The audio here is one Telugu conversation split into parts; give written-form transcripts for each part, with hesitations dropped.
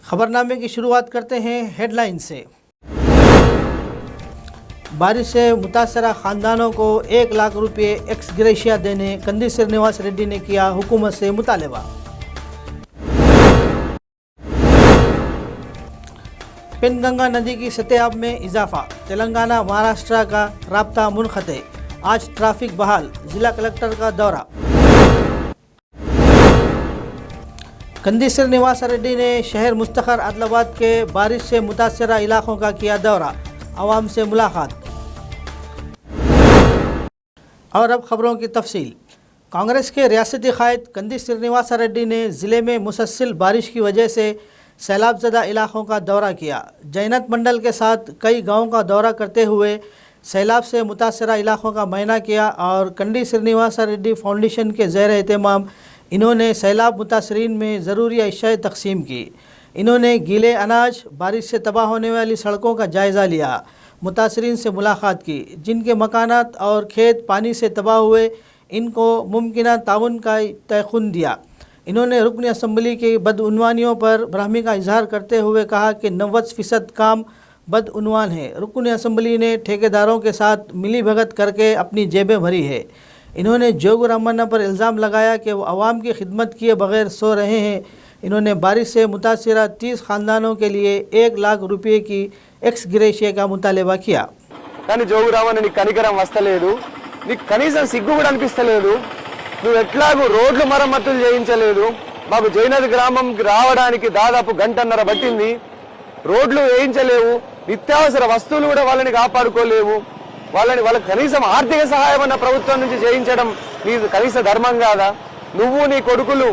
खबरनामे की शुरुआत करते हैं हेडलाइन से। बारिश से मुतासरा खानदानों को 1 लाख रुपये एक्स ग्रेशिया देने कंदी श्रीनिवास रेड्डी ने किया हुकूमत से मुतालबा। पेनगंगा नदी की सतह में इजाफा, तेलंगाना महाराष्ट्र का राब्ता मुनक़ते, आज ट्रैफिक बहाल, जिला कलेक्टर का दौरा। कंदी श्रीनिवास रेड्डी ने शहर मुस्तखर आदिलाबाद के बारिश से मुतासरा इलाकों का किया दौरा, आवाम से मुलाकात। और अब खबरों की तफसील। कांग्रेस के रियासती कायद कंदी श्रीनिवास रेड्डी ने ज़िले में मुसलसल बारिश की वजह से सैलाबज़दा इलाकों का दौरा किया। जैनत मंडल के साथ कई गाँवों का दौरा करते हुए सैलाब से मुतासरा इलाकों का मुआयना किया और कंदी श्रीनिवास रेड्डी फाउंडेशन के ज़ेर एहतमाम इन्होंने सैलाब मुतासरीन में ज़रूरी अशिया तकसीम की। इन्होंने गीले अनाज, बारिश से तबाह होने वाली सड़कों का जायज़ा लिया, मुतासरीन से मुलाकात की। जिनके मकानात और खेत पानी से तबाह हुए, इनको मुमकिन ताउन का तयक़ुन दिया। इन्होंने रुकन असम्बली की बदउनवानियों पर बरहमी का इजहार करते हुए कहा कि 90% काम बदउनवान है। रुकन असम्बली ने ठेकेदारों के साथ मिली भगत करके अपनी जेबें भरी है। इन्होंने जोगू रामन्ना पर इल्ज़ाम लगाया कि वो आवाम की खिदमत किए बगैर सो रहे हैं। इन्होंने बारिश से मुतासरा 30 खानदानों के लिए 1 लाख रुपये की एक्स ग्रेशिया का मुतालबा किया। కానీ జోగు రామన్న నీ కనికరం వస్తలేదు, నీకు కనీసం సిగ్గు కూడా అనిపిస్తలేదు। నువ్వు ఎట్లాగూ రోడ్లు మరమ్మతులు చేయించలేదు। మాకు జైనద్ గ్రామంకి రావడానికి దాదాపు గంటన్నర పట్టింది। రోడ్లు వేయించలేవు, నిత్యావసర వస్తువులు కూడా వాళ్ళని కాపాడుకోలేవు। వాళ్ళకి కనీసం ఆర్థిక సహాయం అన్న ప్రభుత్వం నుంచి చేయించడం నీ కనీస ధర్మం కాదా? నువ్వు నీ కొడుకులు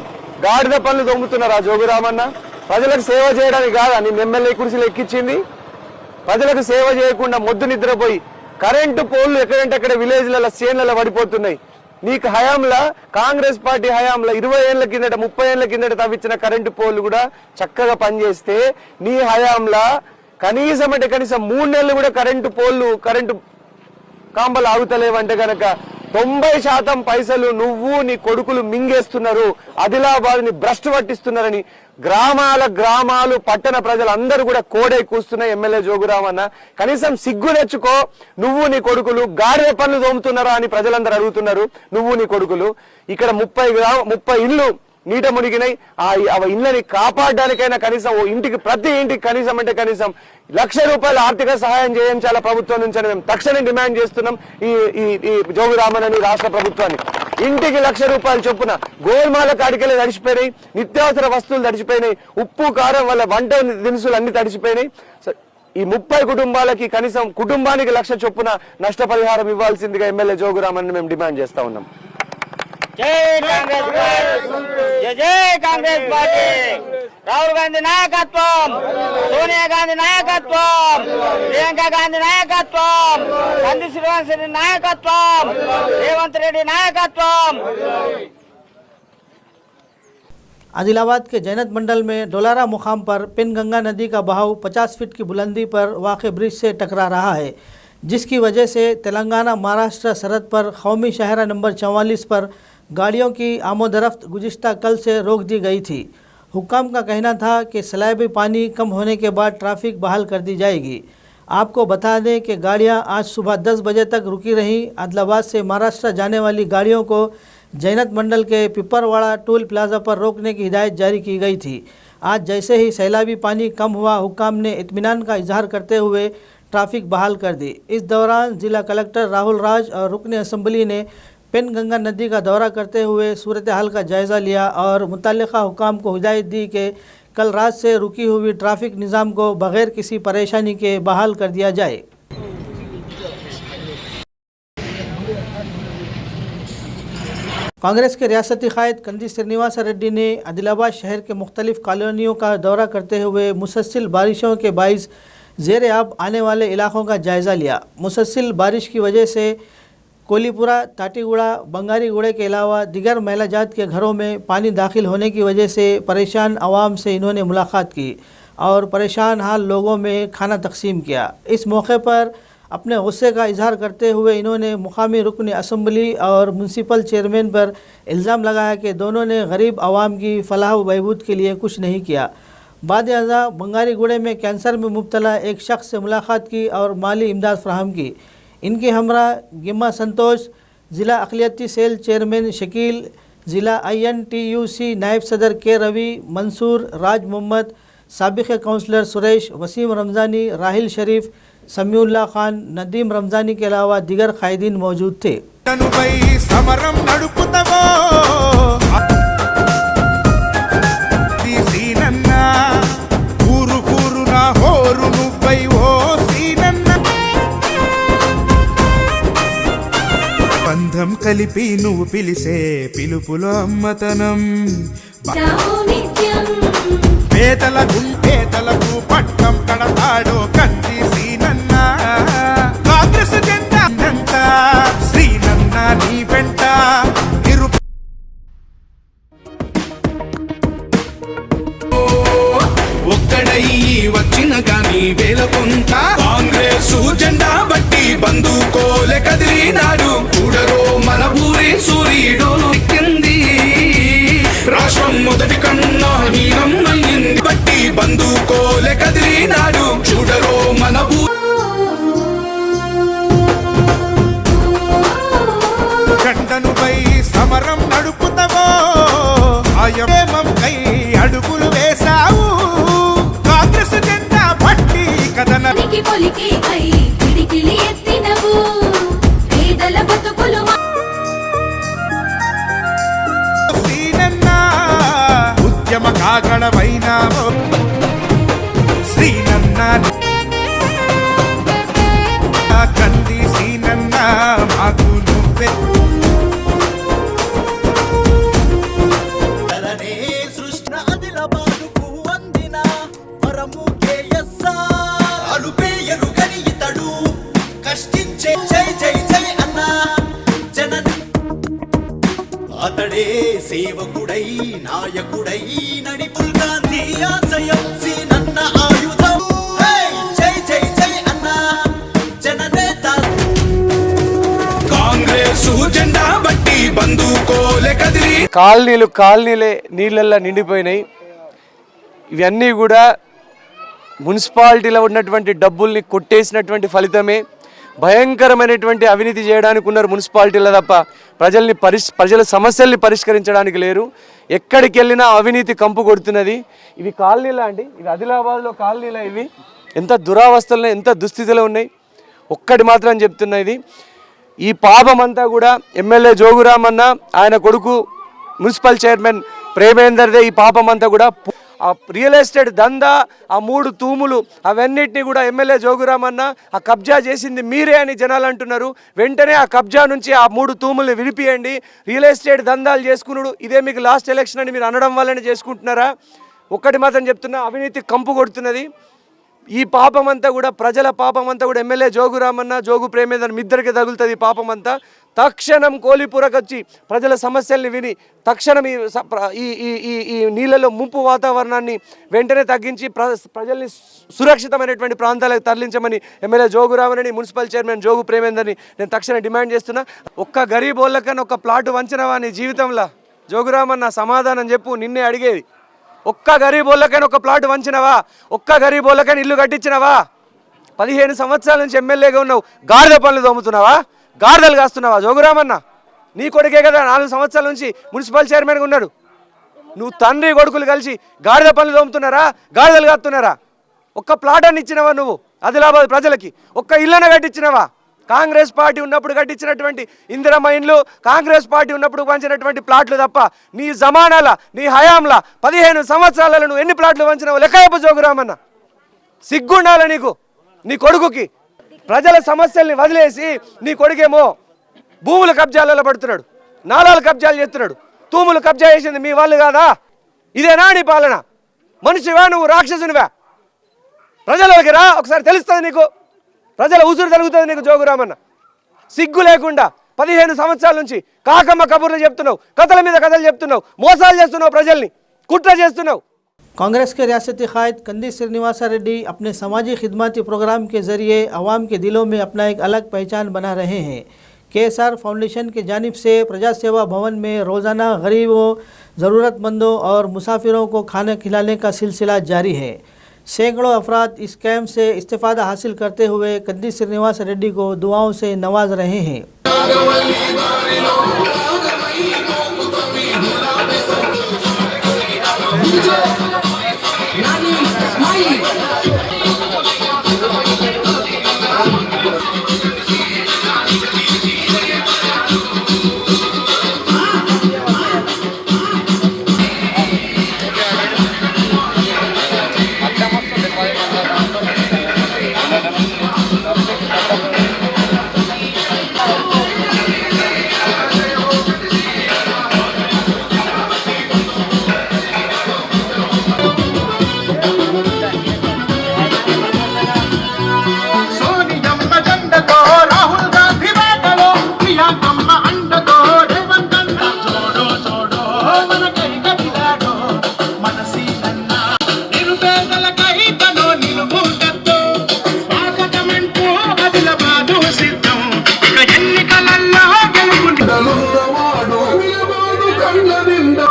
గాడిద పనులు దొంగుతున్నారా జోగురామన్న? ప్రజలకు సేవ చేయడానికి కాదా నీ ఎమ్మెల్యే కుర్చీలు ఎక్కించింది? ప్రజలకు సేవ చేయకుండా మొద్దు నిద్రపోయి కరెంటు పోల్లు ఎక్కడంటే అక్కడ విలేజ్లలో చేన్లలో పడిపోతున్నాయి। నీకు హయాంలా, కాంగ్రెస్ పార్టీ హయాంలా 20 ఏళ్ల కిందట 30 ఏళ్ల కిందట తవ్వించిన కరెంటు పోల్లు కూడా చక్కగా పనిచేస్తే నీ హయాంలా కనీసం 3 నెలలు కూడా కరెంటు కాంబలు ఆగుతలేవంటే కనుక 90% పైసలు నువ్వు నీ కొడుకులు మింగేస్తున్నారు, ఆదిలాబాద్ ని భ్రష్టు పట్టిస్తున్నారని గ్రామాలు పట్టణ ప్రజలందరూ కూడా కోడై కూస్తున్నాయి। ఎమ్మెల్యే జోగురామన్న కనీసం సిగ్గు తెచ్చుకో, నువ్వు నీ కొడుకులు గాడిద పనులు దోముతున్నారా అని ప్రజలందరూ అడుగుతున్నారు। నువ్వు నీ కొడుకులు ఇక్కడ 30 ఇళ్ళు నీట మునిగినాయి। ఆ ఇళ్ళని కాపాడడానికైనా కనీసం ఇంటికి ప్రతి ఇంటికి కనీసం 1,00,000 రూపాయల ఆర్థిక సహాయం చేయించాల ప్రభుత్వం నుంచి అని మేము తక్షణం డిమాండ్ చేస్తున్నాం। ఈ జోగురామన్నని రాష్ట్ర ప్రభుత్వాన్ని ఇంటికి 1,00,000 రూపాయలు చొప్పున గోల్మాల కాడికెళ్ళి తడిచిపోయినాయి, నిత్యావసర వస్తువులు తడిచిపోయినాయి, ఉప్పు కారం వల్ల వంట దినుసులు అన్ని తడిచిపోయినాయి। ఈ 30 కుటుంబాలకి కనీసం కుటుంబానికి 1,00,000 చొప్పున నష్టపరిహారం ఇవ్వాల్సిందిగా ఎమ్మెల్యే జోగురామన్నని మేము డిమాండ్ చేస్తా ఉన్నాం। జై కాంగ్రెస్ పార్టీ, జై కాంగ్రెస్ పార్టీ, రాహుల్ గాంధీ నాయకత్వం, సోనియా గాంధీ నాయకత్వం, ప్రియాంక గాంధీ నాయకత్వం, కంది శ్రీనివాస్ రెడ్డి నాయకత్వం, రేవంత్ రెడ్డి నాయకత్వం। आदिलाबाद के जैनत मंडल में डोलारा मुकाम पर पेनगंगा नदी का बहाव 50 फीट की बुलंदी पर वाक़ ब्रिज से टकरा रहा है, जिसकी वजह से तेलंगाना महाराष्ट्र सरहद पर कौमी शाहरा नंबर 44 पर गाड़ियों की आमोदरफ्त गुज़िश्ता कल से रोक दी गई थी। हुक्काम का कहना था कि सैलाबी पानी कम होने के बाद ट्रैफिक बहाल कर दी जाएगी। आपको बता दें कि गाड़ियां आज सुबह 10 बजे तक रुकी रहीं। आदिलाबाद से महाराष्ट्र जाने वाली गाड़ियों को जैनत मंडल के पिपरवाड़ा टोल प्लाजा पर रोकने की हिदायत जारी की गई थी। आज जैसे ही सैलाबी पानी कम हुआ, हुक्काम ने इत्मीनान का इजहार करते हुए ट्रैफिक बहाल कर दी। इस दौरान जिला कलेक्टर राहुल राज और रुकन असम्बली ने पेनगंगा नदी का दौरा करते हुए सूरत हाल का जायज़ा लिया और मुतल्लिक़ा हुकाम को हिदायत दी कि कल रात से रुकी हुई ट्रैफिक निज़ाम को बग़ैर किसी परेशानी के बहाल कर दिया जाए। कांग्रेस के रियासती कायद कंदी श्रीनिवास रेड्डी ने आदिलाबाद शहर के मुख्तलिफ कॉलोनियों का दौरा करते हुए मुसलसल बारिशों के बाइस ज़ेर आब आने वाले इलाकों का जायज़ा लिया। मुसलसल बारिश की वजह से कोलीपुरा, ताटीगुड़ा, बंगारीगुड़े के अलावा दिगर महिला जात के घरों में पानी दाखिल होने की वजह से परेशान आवाम से इन्होंने मुलाकात की और परेशान हाल लोगों में खाना तकसीम किया। इस मौके पर अपने गुस्से का इजहार करते हुए इन्होंने मुकामी रुकन असम्बली और म्यूनसिपल चेयरमैन पर इल्ज़ाम लगाया कि दोनों ने गरीब आवाम की फलाह व बहबूद के लिए कुछ नहीं किया। बाद अज़ा बंगारीगुड़े में कैंसर में मुब्तला एक शख्स से मुलाकात की और माली इमदाद फ्राहम की। इनके हमरा गिम्मा संतोष, ज़िला अक़लियती सेल चेयरमैन शकील, ज़िला INTUC नायब सदर के रवि, मंसूर, राज मोहम्मद, साबिक़ काउंसलर सुरेश, वसीम रमज़ानी, राहिल शरीफ, समीउल्लाह खान, नदीम रमज़ानी के अलावा दीगर कायदीन मौजूद थे। బంధం కలిపి నువ్వు పిలిసే పిలుపులో అమ్మతనం పేదలకు పట్టం కడతాడో కంది సీనన్న కాంగ్రెస్ జెండా శ్రీనన్న నీ వెంట ఒక్కడై వచ్చిన గాని వేల కొంత కాంగ్రెస్ జెండా బట్టి బంధుకోలే కదిలినాడు చూడరో మన ఊరి సూర్యుడు ఎక్కింది రాష్ట్రం మొదటి కన్నా హీనం అయ్యింది బట్టి బంధుకోలే కదిలినాడు చూడరో మన గంటను పై సమరం నడుపుతావో ఆయమం కై అడుగులు వేసావు కాంగ్రెస్ జెండా పట్టి కథనానికి పొలికి కై పిడికిలి ఎత్తినవు పేదల బతుకులు సీనన్న ఉద్యమ కాగడవైనావు శ్రీనన్న కంది సీనన్న మాకు నువ్వే అతడే సేవకుడై నాయకుడై నడిపుల్ గాంధీ ఆశయం సీనన్న ఆయుధం జై జై జై అన్న జననేత కాంగ్రెస్ జెండా బట్టి బంధుకోలే కదిలి కాలనీలే నీళ్ళల్లో నిండిపోయినాయి. ఇవన్నీ కూడా మున్సిపాలిటీలో ఉన్నటువంటి డబ్బుల్ని కొట్టేసినటువంటి ఫలితమే. భయంకరమైనటువంటి అవినీతి చేయడానికి ఉన్నారు మున్సిపాలిటీలో తప్ప ప్రజల సమస్యల్ని పరిష్కరించడానికి లేరు. ఎక్కడికి వెళ్ళినా అవినీతి కంపు కొడుతున్నది. ఇవి కాలనీలా అండి, ఇవి ఆదిలాబాద్లో కాలనీలా. ఇవి ఎంత దురావస్థల్లో ఎంత దుస్థితిలో ఉన్నాయి. ఒక్కటి మాత్రం చెప్తున్నా, ఇది ఈ పాపం అంతా కూడా ఎమ్మెల్యే జోగురామన్న ఆయన కొడుకు మున్సిపల్ చైర్మన్ ప్రేమేందర్దే. ఈ పాపం అంతా కూడా ఆ రియల్ ఎస్టేట్ దందా, ఆ 3 తూములు అవన్నిటినీ కూడా ఎమ్మెల్యే జోగురామన్న ఆ కబ్జా చేసింది మీరే అని జనాలు అంటున్నారు. వెంటనే ఆ కబ్జా నుంచి ఆ 3 తూముల్ని విడిపియండి. రియల్ ఎస్టేట్ దందాలు చేసుకున్నాడు ఇదే మీకు లాస్ట్ ఎలక్షన్ అని మీరు అనడం వల్లనే చేసుకుంటున్నారా? ఒక్కటి మాత్రం చెప్తున్నా, అవినీతి కంపు కొడుతున్నది. ఈ పాపం అంతా కూడా ప్రజల పాపం అంతా కూడా ఎమ్మెల్యే జోగురామన్న జోగు ప్రేమేందర్ ఇద్దరికి తగులుతుంది. పాపం అంతా తక్షణం కోలిపురకొచ్చి ప్రజల సమస్యల్ని విని తక్షణం ఈ నీళ్ళలో ముంపు వాతావరణాన్ని వెంటనే తగ్గించి ప్రజల్ని సురక్షితమైనటువంటి ప్రాంతాలకు తరలించమని ఎమ్మెల్యే జోగురామన్నని మున్సిపల్ చైర్మన్ జోగు ప్రేమేందర్ని నేను తక్షణం డిమాండ్ చేస్తున్నా. ఒక్క గరీబ్ వాళ్ళకన్నా ఒక్క ప్లాటు వంచనవా నీ జీవితంలో? జోగురామన్న సమాధానం చెప్పు, నిన్నే అడిగేది. ఒక్క గరీబ్ వాళ్ళకైనా ఒక ప్లాట్ వంచినవా? ఒక్క గరీబ్ వాళ్ళకైనా ఇల్లు కట్టించినవా? 15 సంవత్సరాల నుంచి ఎమ్మెల్యేగా ఉన్నావు, గాడిద పనులు దోముతున్నావా? గాడిదలు కాస్తున్నావా జోగురామన్న? నీ కొడుకే కదా 4 సంవత్సరాల నుంచి మున్సిపల్ చైర్మన్గా ఉన్నాడు. నువ్వు తండ్రి కొడుకులు కలిసి గాడిద పనులు దోముతున్నారా, గాడిదలు కాస్తున్నారా? ఒక్క ప్లాట్ అని ఇచ్చినవా నువ్వు ఆదిలాబాద్ ప్రజలకి? ఒక్క ఇళ్ళను కట్టించినవా? కాంగ్రెస్ పార్టీ ఉన్నప్పుడు కట్టించినటువంటి ఇందిరమ్మ ఇండ్లు, కాంగ్రెస్ పార్టీ ఉన్నప్పుడు వంచినటువంటి ప్లాట్లు తప్ప నీ జమానాల నీ హయాంలా 15 సంవత్సరాలలో నువ్వు ఎన్ని ప్లాట్లు వంచినావు లెక్క చెప్పు జోగురామన్న. సిగ్గుండాలి నీకు, నీ కొడుకుకి. ప్రజల సమస్యల్ని వదిలేసి నీ కొడుకేమో భూముల కబ్జాలలో పడుతున్నాడు, నాలాలు కబ్జాలు చేస్తున్నాడు, తూములు కబ్జా చేసింది మీ వాళ్ళు కాదా? ఇదేనా నీ పాలన? మనిషివా నువ్వు, రాక్షసునివా? ప్రజలకి రా, ఒకసారి తెలుస్తుంది నీకు, ప్రజల ఉసురు తలుగుతుంది నీకు జోగురామన్న. సిగ్గు లేకుండా 15 సంవత్సరాల నుంచి కాకమ్మ కబుర్లు చెప్తున్నావు, కథల మీద కథలు చెప్తున్నావు, మోసాలు చేస్తున్నావు, ప్రజల్ని కుట్ర చేస్తున్నావు. कांग्रेस के रियासती कायद कंदी श्रीनिवासा रेड्डी अपने समाजी खिदमती प्रोग्राम के ज़रिए अवाम के दिलों में अपना एक अलग पहचान बना रहे हैं. KSR फाउंडेशन की जानिब से प्रजा सेवा भवन में रोज़ाना गरीबों, ज़रूरतमंदों और मुसाफिरों को खाना खिलाने का सिलसिला जारी है। सैकड़ों अफराद इस कैंप से इस्तेफ़ादा हासिल करते हुए कंदी श्रीनिवास रेड्डी को दुआओं से नवाज रहे हैं। సోనియమ్మ జెండతో రాహుల్ గాంధీ బాటలో ప్రియాంకమ్మ అండతో రేవంత్ అన్న జోడో జోడో మనకై కదిలాడో మనసీనన్న నిరుపేదలకై తనో నిలుపుటతో స్వాగతమంటూ ఆదిలాబాదు సిద్ధం ఇక ఎన్నికలలో గెలుపుండలున్నవాడు నిలబడు కళ్ళ నిండా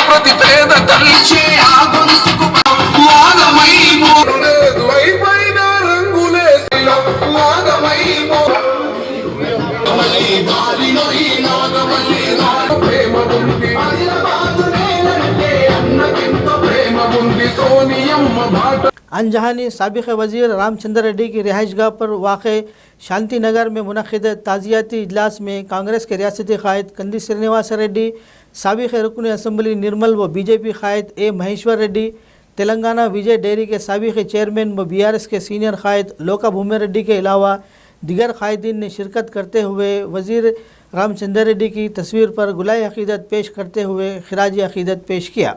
ప్రతి పేద కలిసి ఆ గొంతుకు మాగమై మోడలేదు అయిపోయిన రంగులే మాగమై దారిలో ఈ నాగమల్లి ప్రేమ ఉంది అన్నకెంతో ప్రేమ ఉంది సోనియమ్మ బాట। अनजहानी साबिक़ वज़ीर रामचंद्र रेड्डी की रिहाइशगाह पर वाक़े शांति नगर में मुनक़िद ताज़ियाती इजलास में कांग्रेस के रियासती क़ायद कंदी श्रीनिवास रेड्डी, साबिक़ रुकन असम्बली निर्मल व बीजेपी क़ायद ए महेश्वर रेड्डी, तेलंगाना विजय डेयरी के साबिक़ चेयरमैन व BRS के सीनियर क़ायद लोका भूमे रेड्डी के अलावा दिगर क़ायदीन ने शिरकत करते हुए वज़ीर रामचंद्र रेड्डी की तस्वीर पर गुलाए अक़ीदत पेश करते हुए खिराज अक़ीदत पेश किया।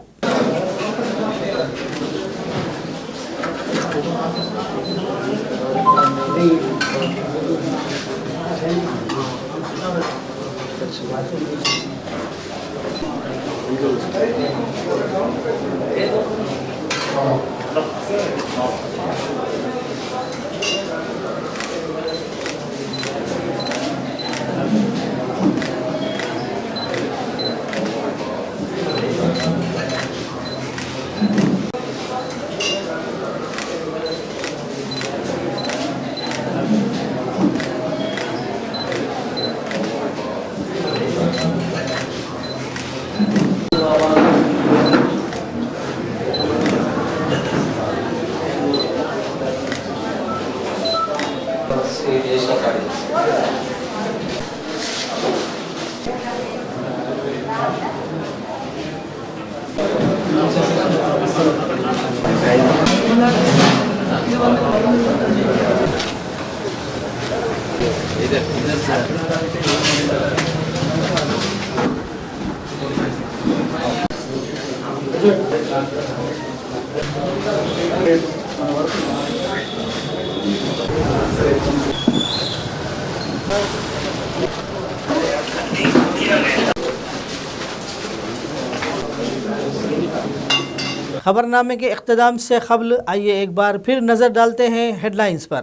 खबरनामे के इख्तिताम से क़ब्ल आइए एक बार फिर नज़र डालते हैं हेडलाइंस पर।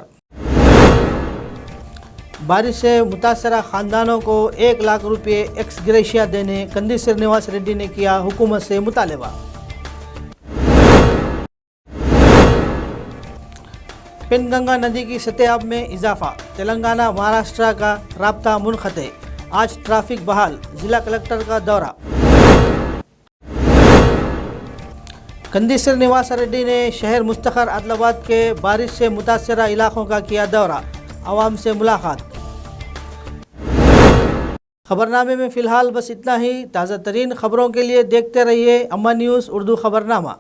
बारिश से मुतासरा ख़ानदानों को 1 लाख रुपये एक्स ग्रेशिया देने कंदी श्रीनिवास रेड्डी ने किया हुकूमत से मुतालबा। पेनगंगा नदी की सतह में इजाफा, तेलंगाना महाराष्ट्र का राब्ता मुनक़ते, आज ट्रैफिक बहाल, जिला कलेक्टर का दौरा। कंदी श्रीनिवास रेड्डी ने शहर मुस्तखर आदिलाबाद के बारिश से मुतासरा इलाकों का किया दौरा, आवाम से मुलाकात। खबरनामे में फ़िलहाल बस इतना ही। ताज़ा तरीन खबरों के लिए देखते रहिए अम्मा न्यूज़ उर्दू खबरनामा।